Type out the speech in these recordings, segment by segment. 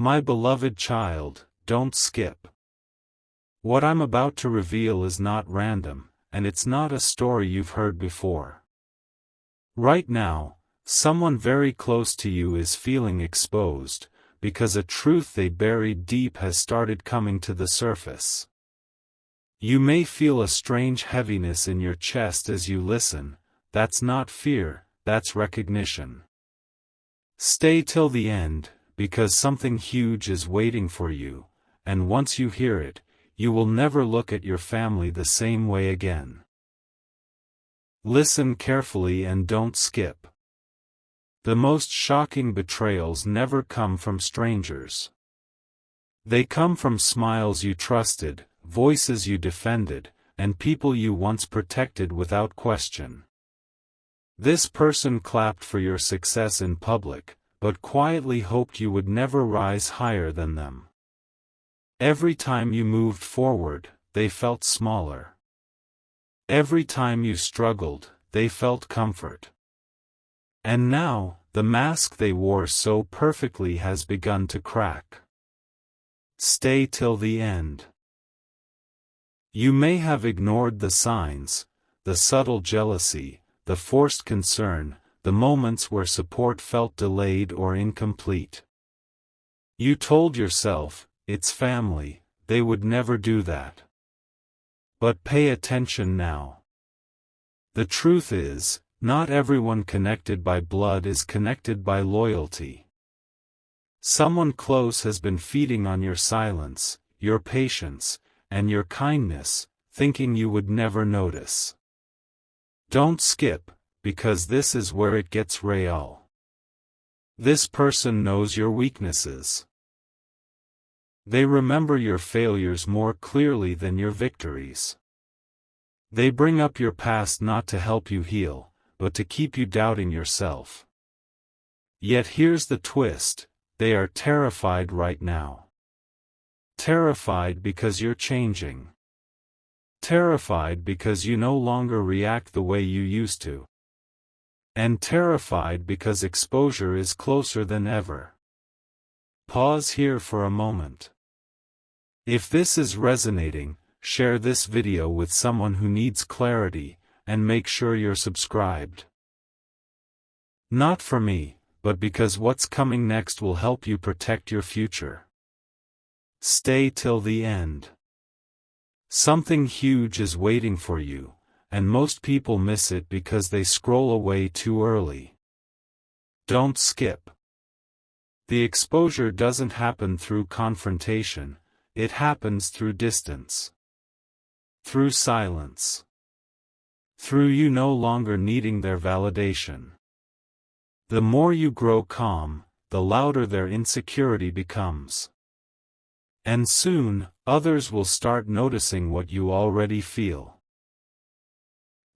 My beloved child, don't skip. What I'm about to reveal is not random, and it's not a story you've heard before. Right now, someone very close to you is feeling exposed, because a truth they buried deep has started coming to the surface. You may feel a strange heaviness in your chest as you listen. That's not fear, that's recognition. Stay till the end, because something huge is waiting for you, and once you hear it, you will never look at your family the same way again. Listen carefully and don't skip. The most shocking betrayals never come from strangers. They come from smiles you trusted, voices you defended, and people you once protected without question. This person clapped for your success in public, but quietly hoped you would never rise higher than them. Every time you moved forward, they felt smaller. Every time you struggled, they felt comfort. And now, the mask they wore so perfectly has begun to crack. Stay till the end. You may have ignored the signs, the subtle jealousy, the forced concern, the moments where support felt delayed or incomplete. You told yourself, it's family, they would never do that. But pay attention now. The truth is, not everyone connected by blood is connected by loyalty. Someone close has been feeding on your silence, your patience, and your kindness, thinking you would never notice. Don't skip, because this is where it gets real. This person knows your weaknesses. They remember your failures more clearly than your victories. They bring up your past not to help you heal, but to keep you doubting yourself. Yet here's the twist, they are terrified right now. Terrified because you're changing. Terrified because you no longer react the way you used to. And terrified because exposure is closer than ever. Pause here for a moment. If this is resonating, share this video with someone who needs clarity, and make sure you're subscribed. Not for me, but because what's coming next will help you protect your future. Stay till the end. Something huge is waiting for you, and most people miss it because they scroll away too early. Don't skip. The exposure doesn't happen through confrontation, it happens through distance. Through silence. Through you no longer needing their validation. The more you grow calm, the louder their insecurity becomes. And soon, others will start noticing what you already feel.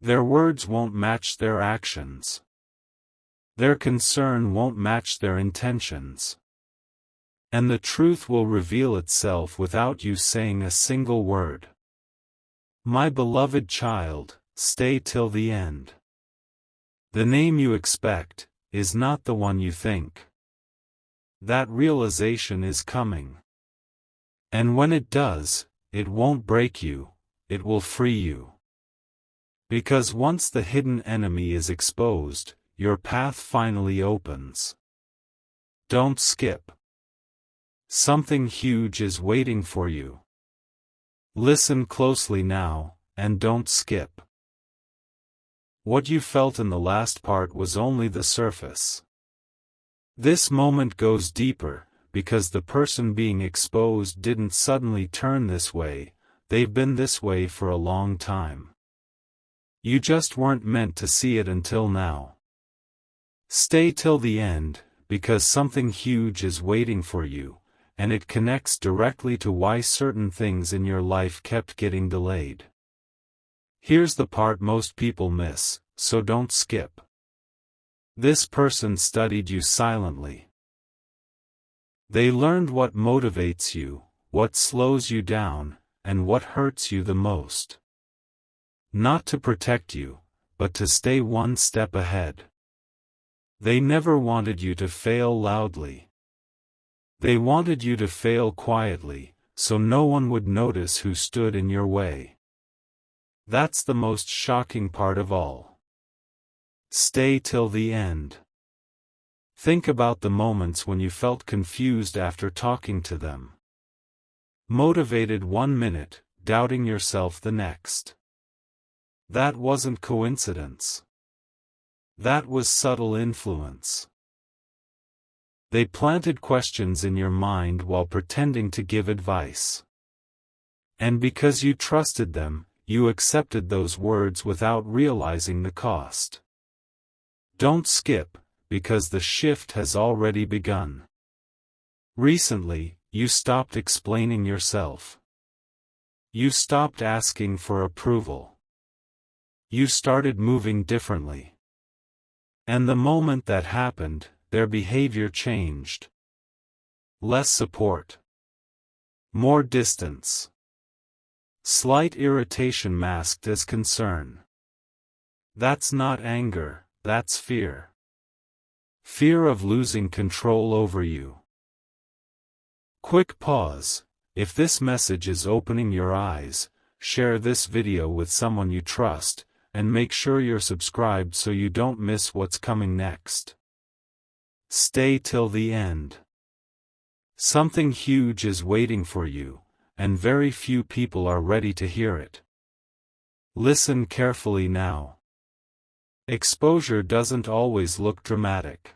Their words won't match their actions. Their concern won't match their intentions. And the truth will reveal itself without you saying a single word. My beloved child, stay till the end. The name you expect is not the one you think. That realization is coming. And when it does, it won't break you, it will free you. Because once the hidden enemy is exposed, your path finally opens. Don't skip. Something huge is waiting for you. Listen closely now, and don't skip. What you felt in the last part was only the surface. This moment goes deeper, because the person being exposed didn't suddenly turn this way, they've been this way for a long time. You just weren't meant to see it until now. Stay till the end, because something huge is waiting for you, and it connects directly to why certain things in your life kept getting delayed. Here's the part most people miss, so don't skip. This person studied you silently. They learned what motivates you, what slows you down, and what hurts you the most. Not to protect you, but to stay one step ahead. They never wanted you to fail loudly. They wanted you to fail quietly, so no one would notice who stood in your way. That's the most shocking part of all. Stay till the end. Think about the moments when you felt confused after talking to them. Motivated 1 minute, doubting yourself the next. That wasn't coincidence. That was subtle influence. They planted questions in your mind while pretending to give advice. And because you trusted them, you accepted those words without realizing the cost. Don't skip, because the shift has already begun. Recently, you stopped explaining yourself. You stopped asking for approval. You started moving differently. And the moment that happened, their behavior changed. Less support. More distance. Slight irritation masked as concern. That's not anger, that's fear. Fear of losing control over you. Quick pause. If this message is opening your eyes, share this video with someone you trust, and make sure you're subscribed so you don't miss what's coming next. Stay till the end. Something huge is waiting for you, and very few people are ready to hear it. Listen carefully now. Exposure doesn't always look dramatic.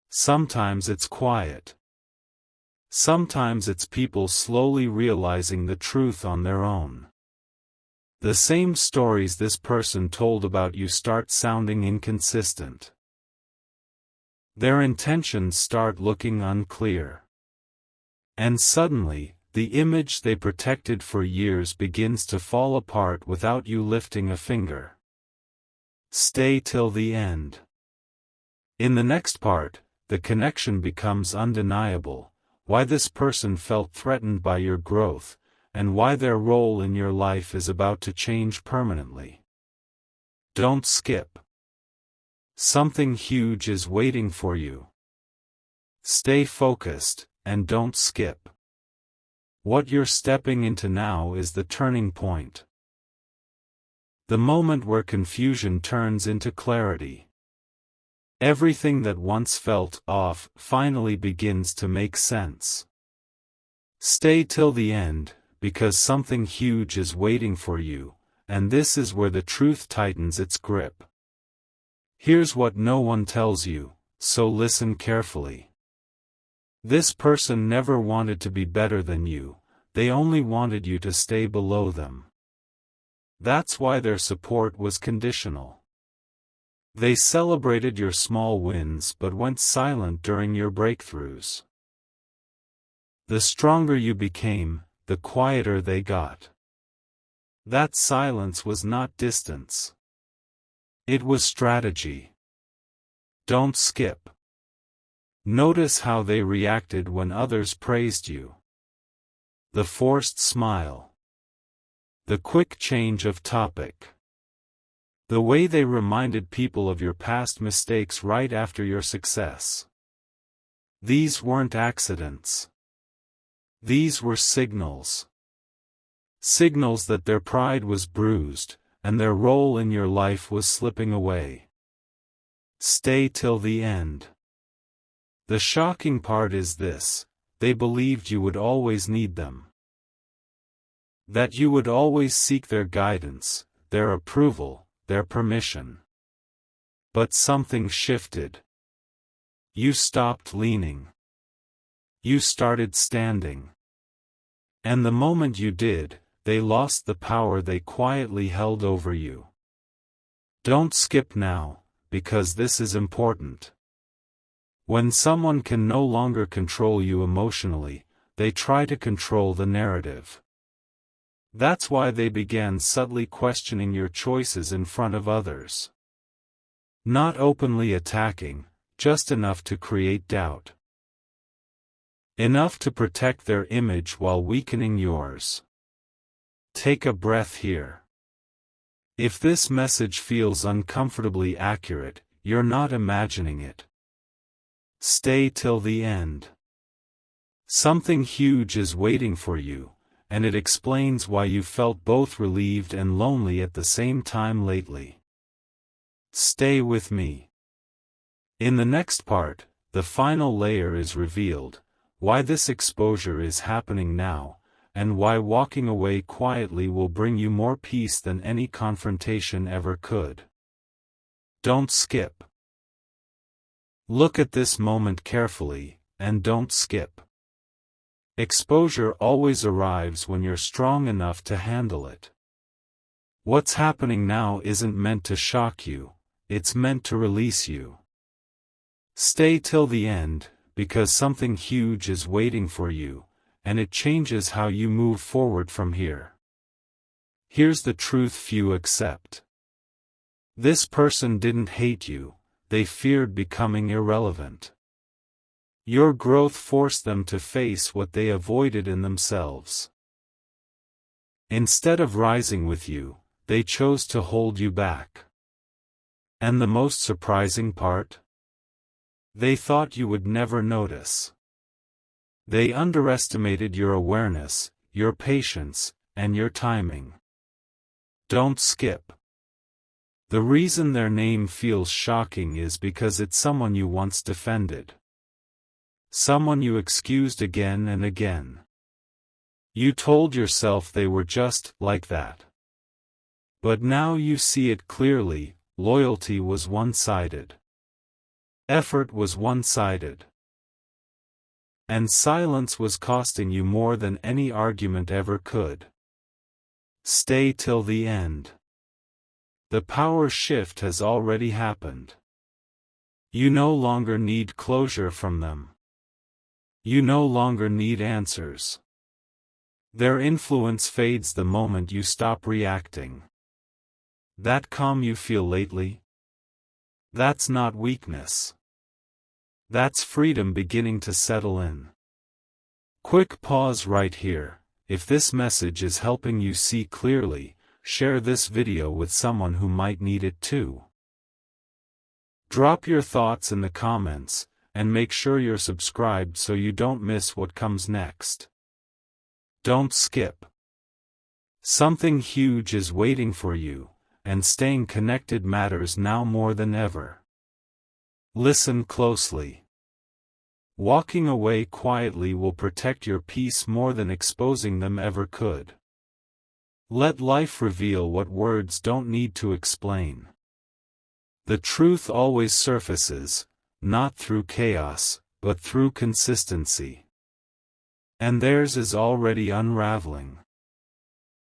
Sometimes it's quiet. Sometimes it's people slowly realizing the truth on their own. The same stories this person told about you start sounding inconsistent. Their intentions start looking unclear. And suddenly, the image they protected for years begins to fall apart without you lifting a finger. Stay till the end. In the next part, the connection becomes undeniable, why this person felt threatened by your growth, and why their role in your life is about to change permanently. Don't skip. Something huge is waiting for you. Stay focused, and don't skip. What you're stepping into now is the turning point. The moment where confusion turns into clarity. Everything that once felt off finally begins to make sense. Stay till the end, because something huge is waiting for you, and this is where the truth tightens its grip. Here's what no one tells you, so listen carefully. This person never wanted to be better than you, they only wanted you to stay below them. That's why their support was conditional. They celebrated your small wins but went silent during your breakthroughs. The stronger you became, the quieter they got. That silence was not distance. It was strategy. Don't skip. Notice how they reacted when others praised you. The forced smile. The quick change of topic. The way they reminded people of your past mistakes right after your success. These weren't accidents. These were signals. Signals that their pride was bruised, and their role in your life was slipping away. Stay till the end. The shocking part is this: they believed you would always need them. That you would always seek their guidance, their approval, their permission. But something shifted. You stopped leaning. You started standing. And the moment you did, they lost the power they quietly held over you. Don't skip now, because this is important. When someone can no longer control you emotionally, they try to control the narrative. That's why they began subtly questioning your choices in front of others. Not openly attacking, just enough to create doubt. Enough to protect their image while weakening yours. Take a breath here. If this message feels uncomfortably accurate, you're not imagining it. Stay till the end. Something huge is waiting for you, and it explains why you felt both relieved and lonely at the same time lately. Stay with me. In the next part, the final layer is revealed, why this exposure is happening now, and why walking away quietly will bring you more peace than any confrontation ever could. Don't skip. Look at this moment carefully, and don't skip. Exposure always arrives when you're strong enough to handle it. What's happening now isn't meant to shock you, it's meant to release you. Stay till the end, because something huge is waiting for you, and it changes how you move forward from here. Here's the truth few accept. This person didn't hate you, they feared becoming irrelevant. Your growth forced them to face what they avoided in themselves. Instead of rising with you, they chose to hold you back. And the most surprising part? They thought you would never notice. They underestimated your awareness, your patience, and your timing. Don't skip. The reason their name feels shocking is because it's someone you once defended. Someone you excused again and again. You told yourself they were just like that. But now you see it clearly, loyalty was one-sided. Effort was one-sided. And silence was costing you more than any argument ever could. Stay till the end. The power shift has already happened. You no longer need closure from them. You no longer need answers. Their influence fades the moment you stop reacting. That calm you feel lately? That's not weakness. That's freedom beginning to settle in. Quick pause right here. If this message is helping you see clearly, share this video with someone who might need it too. Drop your thoughts in the comments, and make sure you're subscribed so you don't miss what comes next. Don't skip. Something huge is waiting for you, and staying connected matters now more than ever. Listen closely. Walking away quietly will protect your peace more than exposing them ever could. Let life reveal what words don't need to explain. The truth always surfaces, not through chaos, but through consistency. And theirs is already unraveling.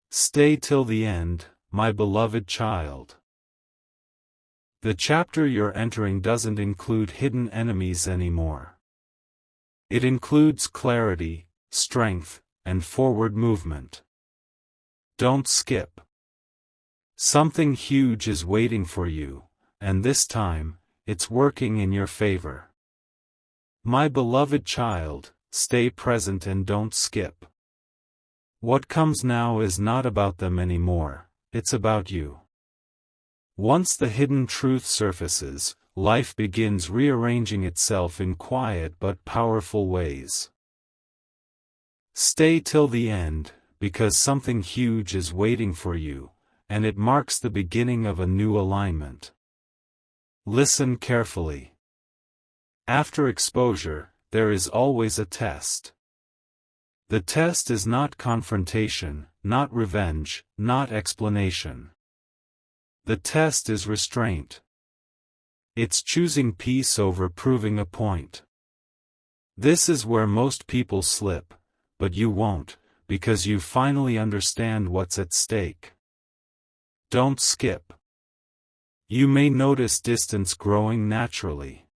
Stay till the end, my beloved child. The chapter you're entering doesn't include hidden enemies anymore. It includes clarity, strength, and forward movement. Don't skip. Something huge is waiting for you, and this time, it's working in your favor. My beloved child, stay present and don't skip. What comes now is not about them anymore, it's about you. Once the hidden truth surfaces, life begins rearranging itself in quiet but powerful ways. Stay till the end, because something huge is waiting for you, and it marks the beginning of a new alignment. Listen carefully. After exposure, there is always a test. The test is not confrontation, not revenge, not explanation. The test is restraint. It's choosing peace over proving a point. This is where most people slip, but you won't, because you finally understand what's at stake. Don't skip. You may notice distance growing naturally.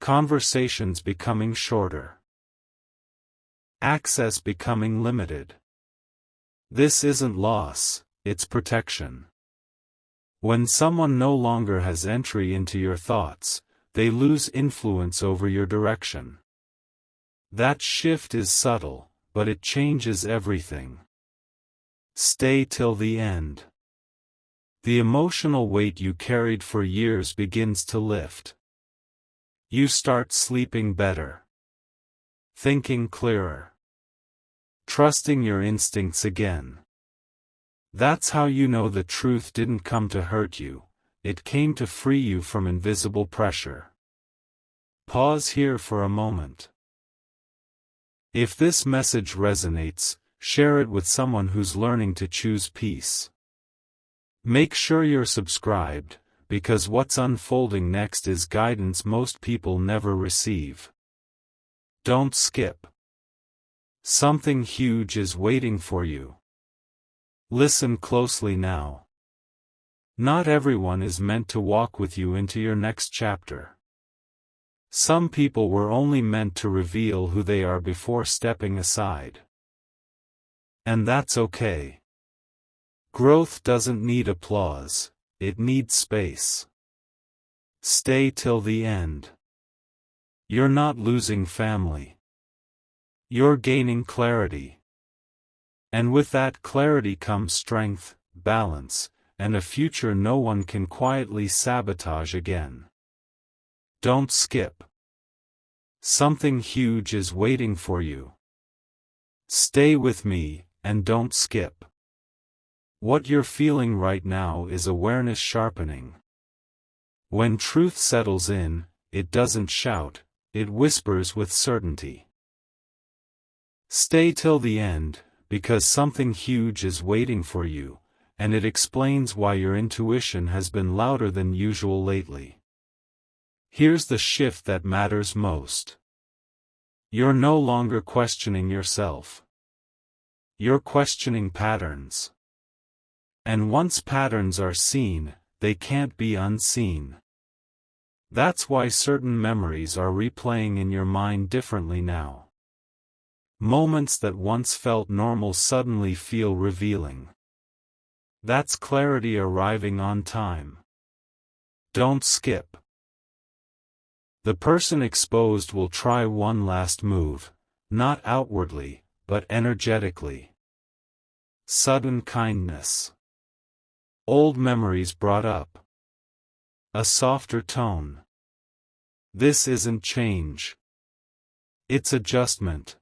Conversations becoming shorter. Access becoming limited. This isn't loss, it's protection. When someone no longer has entry into your thoughts, they lose influence over your direction. That shift is subtle, but it changes everything. Stay till the end. The emotional weight you carried for years begins to lift. You start sleeping better. thinking clearer, trusting your instincts again. That's how you know the truth didn't come to hurt you, it came to free you from invisible pressure. Pause here for a moment. If this message resonates, share it with someone who's learning to choose peace. Make sure you're subscribed, because what's unfolding next is guidance most people never receive. Don't skip. Something huge is waiting for you. Listen closely now. Not everyone is meant to walk with you into your next chapter. Some people were only meant to reveal who they are before stepping aside. And that's okay. Growth doesn't need applause, it needs space. Stay till the end. You're not losing family. You're gaining clarity. And with that clarity comes strength, balance, and a future no one can quietly sabotage again. Don't skip. Something huge is waiting for you. Stay with me, and don't skip. What you're feeling right now is awareness sharpening. When truth settles in, it doesn't shout, it whispers with certainty. Stay till the end, because something huge is waiting for you, and it explains why your intuition has been louder than usual lately. Here's the shift that matters most. You're no longer questioning yourself. You're questioning patterns. And once patterns are seen, they can't be unseen. That's why certain memories are replaying in your mind differently now. Moments that once felt normal suddenly feel revealing. That's clarity arriving on time. Don't skip. The person exposed will try one last move, not outwardly, but energetically. Sudden kindness. Old memories brought up. A softer tone. This isn't change. It's adjustment.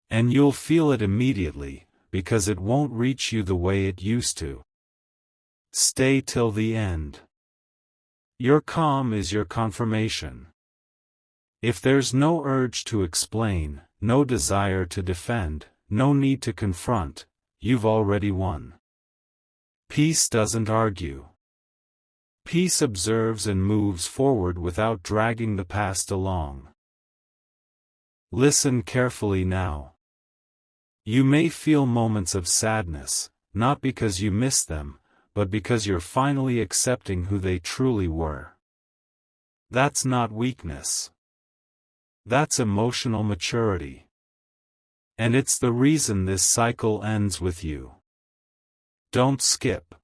And you'll feel it immediately, because it won't reach you the way it used to. Stay till the end. Your calm is your confirmation. If there's no urge to explain, no desire to defend, no need to confront, you've already won. Peace doesn't argue. Peace observes and moves forward without dragging the past along. Listen carefully now. You may feel moments of sadness, not because you miss them, but because you're finally accepting who they truly were. That's not weakness. That's emotional maturity. And it's the reason this cycle ends with you. Don't skip.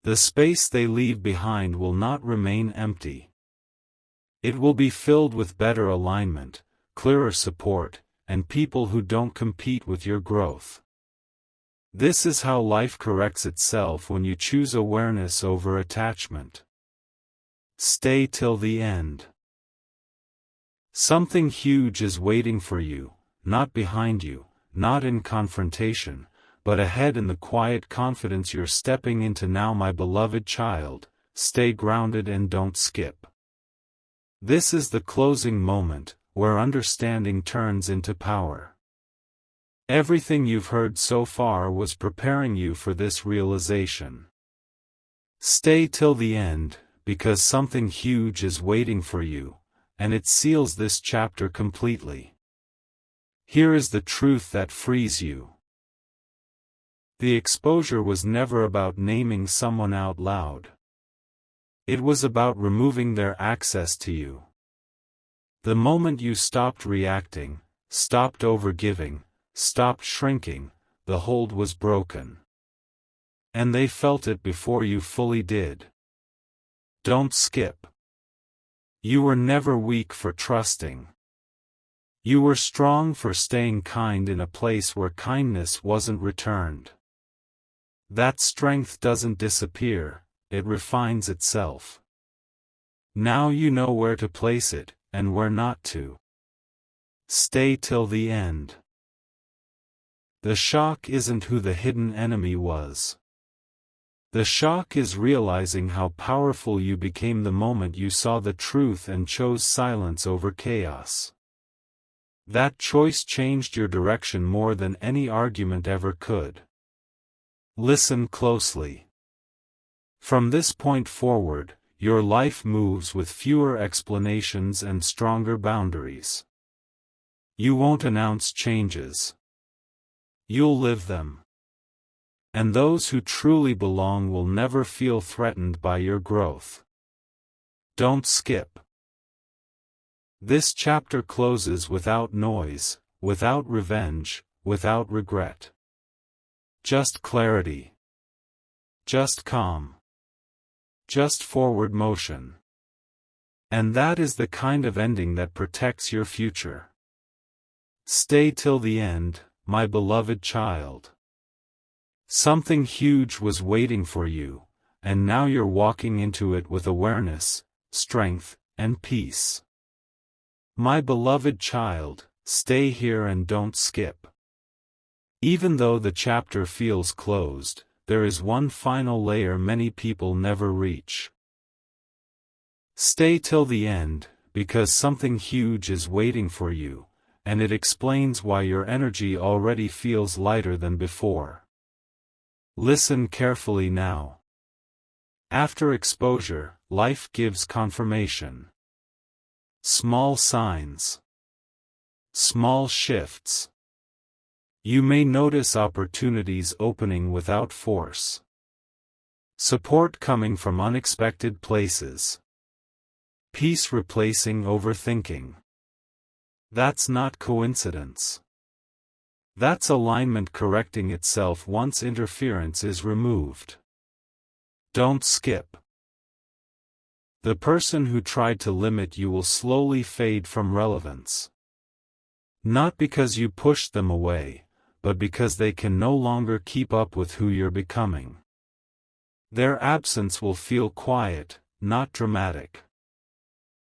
The space they leave behind will not remain empty. It will be filled with better alignment, clearer support, and people who don't compete with your growth. This is how life corrects itself when you choose awareness over attachment. Stay till the end. Something huge is waiting for you, not behind you, not in confrontation, but ahead in the quiet confidence you're stepping into now, my beloved child. Stay grounded and don't skip. This is the closing moment, where understanding turns into power. Everything you've heard so far was preparing you for this realization. Stay till the end, because something huge is waiting for you, and it seals this chapter completely. Here is the truth that frees you. The exposure was never about naming someone out loud. It was about removing their access to you. The moment you stopped reacting, stopped overgiving, stopped shrinking, the hold was broken. And they felt it before you fully did. Don't skip. You were never weak for trusting. You were strong for staying kind in a place where kindness wasn't returned. That strength doesn't disappear, it refines itself. Now you know where to place it, and where not to. Stay till the end. The shock isn't who the hidden enemy was. The shock is realizing how powerful you became the moment you saw the truth and chose silence over chaos. That choice changed your direction more than any argument ever could. Listen closely. From this point forward, your life moves with fewer explanations and stronger boundaries. You won't announce changes. You'll live them. And those who truly belong will never feel threatened by your growth. Don't skip. This chapter closes without noise, without revenge, without regret. Just clarity. Just calm. Just forward motion. And that is the kind of ending that protects your future. Stay till the end, my beloved child. Something huge was waiting for you, and now you're walking into it with awareness, strength, and peace. My beloved child, stay here and don't skip. Even though the chapter feels closed, there is one final layer many people never reach. Stay till the end, because something huge is waiting for you, and it explains why your energy already feels lighter than before. Listen carefully now. After exposure, life gives confirmation. Small signs. Small shifts. You may notice opportunities opening without force. Support coming from unexpected places. Peace replacing overthinking. That's not coincidence. That's alignment correcting itself once interference is removed. Don't skip. The person who tried to limit you will slowly fade from relevance. Not because you pushed them away, but because they can no longer keep up with who you're becoming. Their absence will feel quiet, not dramatic.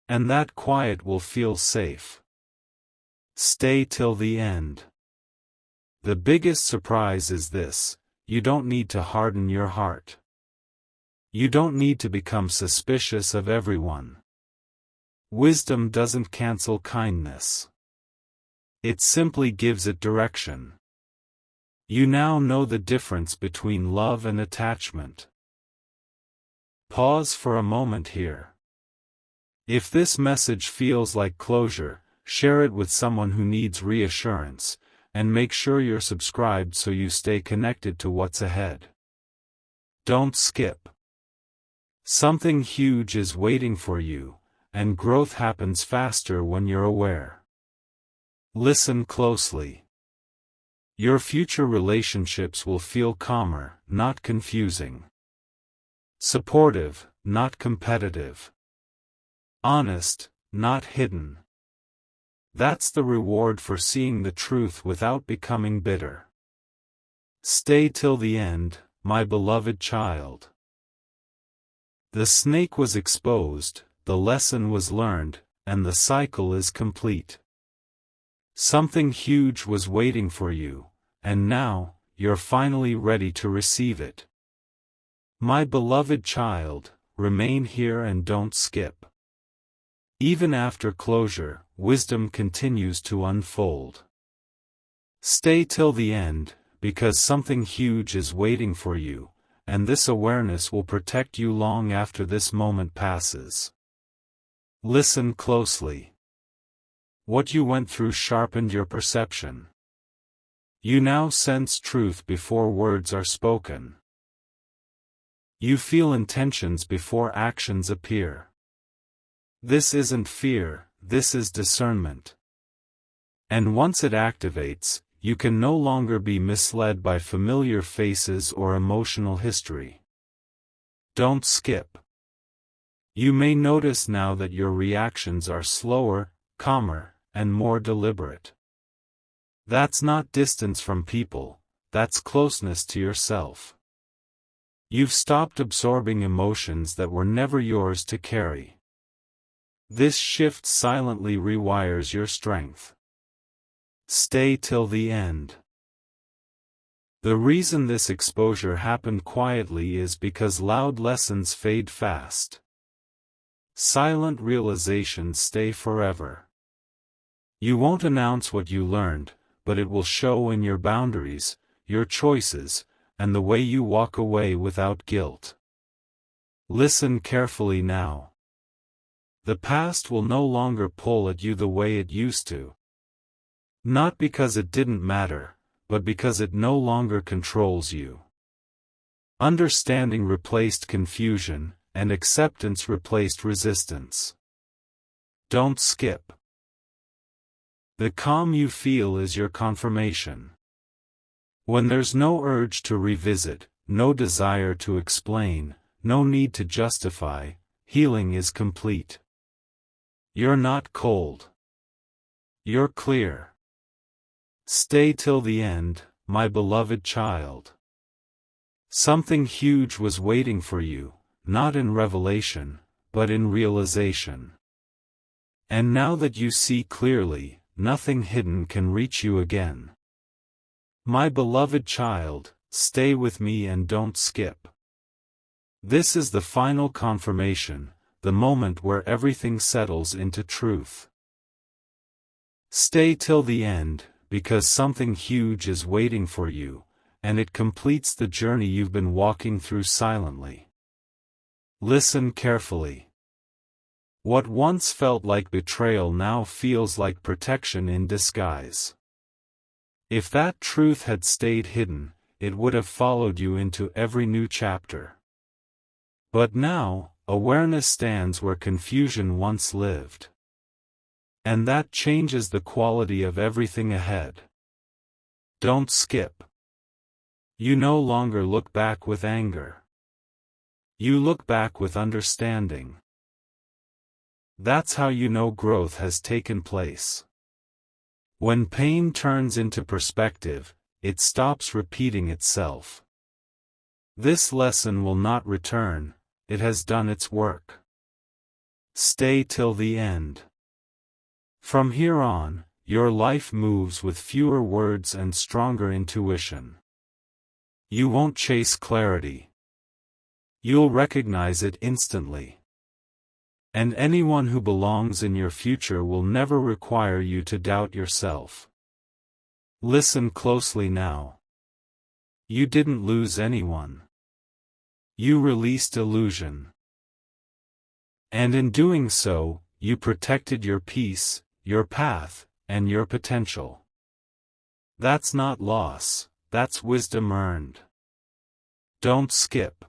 And that quiet will feel safe. Stay till the end. The biggest surprise is this: you don't need to harden your heart. You don't need to become suspicious of everyone. Wisdom doesn't cancel kindness. It simply gives it direction. You now know the difference between love and attachment. Pause for a moment here. If this message feels like closure, share it with someone who needs reassurance, and make sure you're subscribed so you stay connected to what's ahead. Don't skip. Something huge is waiting for you, and growth happens faster when you're aware. Listen closely. Your future relationships will feel calmer, not confusing. Supportive, not competitive. Honest, not hidden. That's the reward for seeing the truth without becoming bitter. Stay till the end, my beloved child. The snake was exposed, the lesson was learned, and the cycle is complete. Something huge was waiting for you, and now, you're finally ready to receive it. My beloved child, remain here and don't skip. Even after closure, wisdom continues to unfold. Stay till the end, because something huge is waiting for you, and this awareness will protect you long after this moment passes. Listen closely. What you went through sharpened your perception. You now sense truth before words are spoken. You feel intentions before actions appear. This isn't fear, this is discernment. And once it activates, you can no longer be misled by familiar faces or emotional history. Don't skip. You may notice now that your reactions are slower, calmer, and more deliberate. That's not distance from people, that's closeness to yourself. You've stopped absorbing emotions that were never yours to carry. This shift silently rewires your strength. Stay till the end. The reason this exposure happened quietly is because loud lessons fade fast. Silent realizations stay forever. You won't announce what you learned, but it will show in your boundaries, your choices, and the way you walk away without guilt. Listen carefully now. The past will no longer pull at you the way it used to. Not because it didn't matter, but because it no longer controls you. Understanding replaced confusion, and acceptance replaced resistance. Don't skip. The calm you feel is your confirmation. When there's no urge to revisit, no desire to explain, no need to justify, healing is complete. You're not cold. You're clear. Stay till the end, my beloved child. Something huge was waiting for you, not in revelation, but in realization. And now that you see clearly, nothing hidden can reach you again. My beloved child, stay with me and don't skip. This is the final confirmation, the moment where everything settles into truth. Stay till the end, because something huge is waiting for you, and it completes the journey you've been walking through silently. Listen carefully. What once felt like betrayal now feels like protection in disguise. If that truth had stayed hidden, it would have followed you into every new chapter. But now, awareness stands where confusion once lived. And that changes the quality of everything ahead. Don't skip. You no longer look back with anger. You look back with understanding. That's how you know growth has taken place. When pain turns into perspective, it stops repeating itself. This lesson will not return, it has done its work. Stay till the end. From here on, your life moves with fewer words and stronger intuition. You won't chase clarity. You'll recognize it instantly. And anyone who belongs in your future will never require you to doubt yourself. Listen closely now. You didn't lose anyone. You released illusion. And in doing so, you protected your peace, your path, and your potential. That's not loss, that's wisdom earned. Don't skip.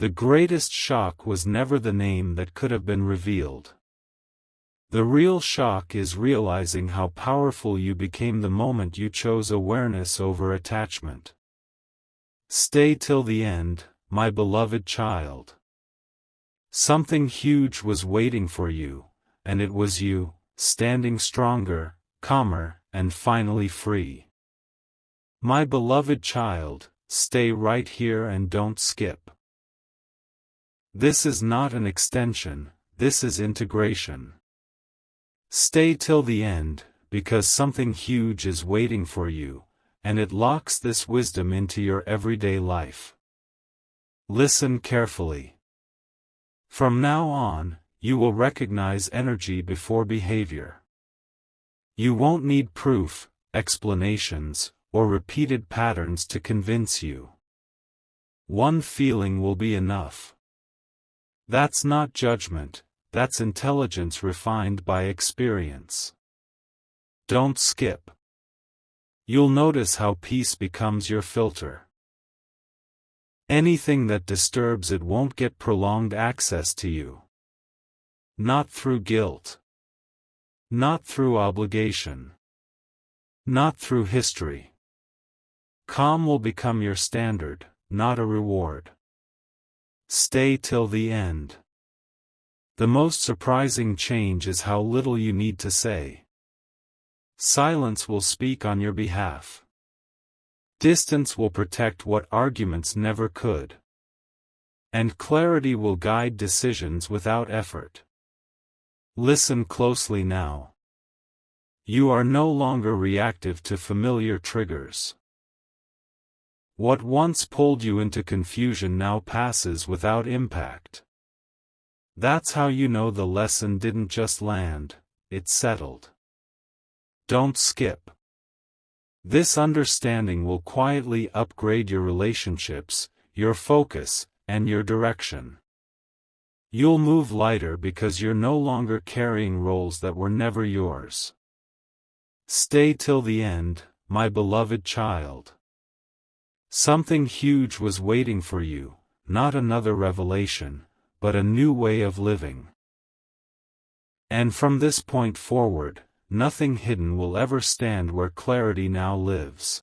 The greatest shock was never the name that could have been revealed. The real shock is realizing how powerful you became the moment you chose awareness over attachment. Stay till the end, my beloved child. Something huge was waiting for you, and it was you, standing stronger, calmer, and finally free. My beloved child, stay right here and don't skip. This is not an extension, this is integration. Stay till the end, because something huge is waiting for you, and it locks this wisdom into your everyday life. Listen carefully. From now on, you will recognize energy before behavior. You won't need proof, explanations, or repeated patterns to convince you. One feeling will be enough. That's not judgment, that's intelligence refined by experience. Don't skip. You'll notice how peace becomes your filter. Anything that disturbs it won't get prolonged access to you. Not through guilt. Not through obligation. Not through history. Calm will become your standard, not a reward. Stay till the end. The most surprising change is how little you need to say. Silence will speak on your behalf. Distance will protect what arguments never could. And clarity will guide decisions without effort. Listen closely now. You are no longer reactive to familiar triggers. What once pulled you into confusion now passes without impact. That's how you know the lesson didn't just land, it settled. Don't skip. This understanding will quietly upgrade your relationships, your focus, and your direction. You'll move lighter because you're no longer carrying roles that were never yours. Stay till the end, my beloved child. Something huge was waiting for you, not another revelation, but a new way of living. And from this point forward, nothing hidden will ever stand where clarity now lives.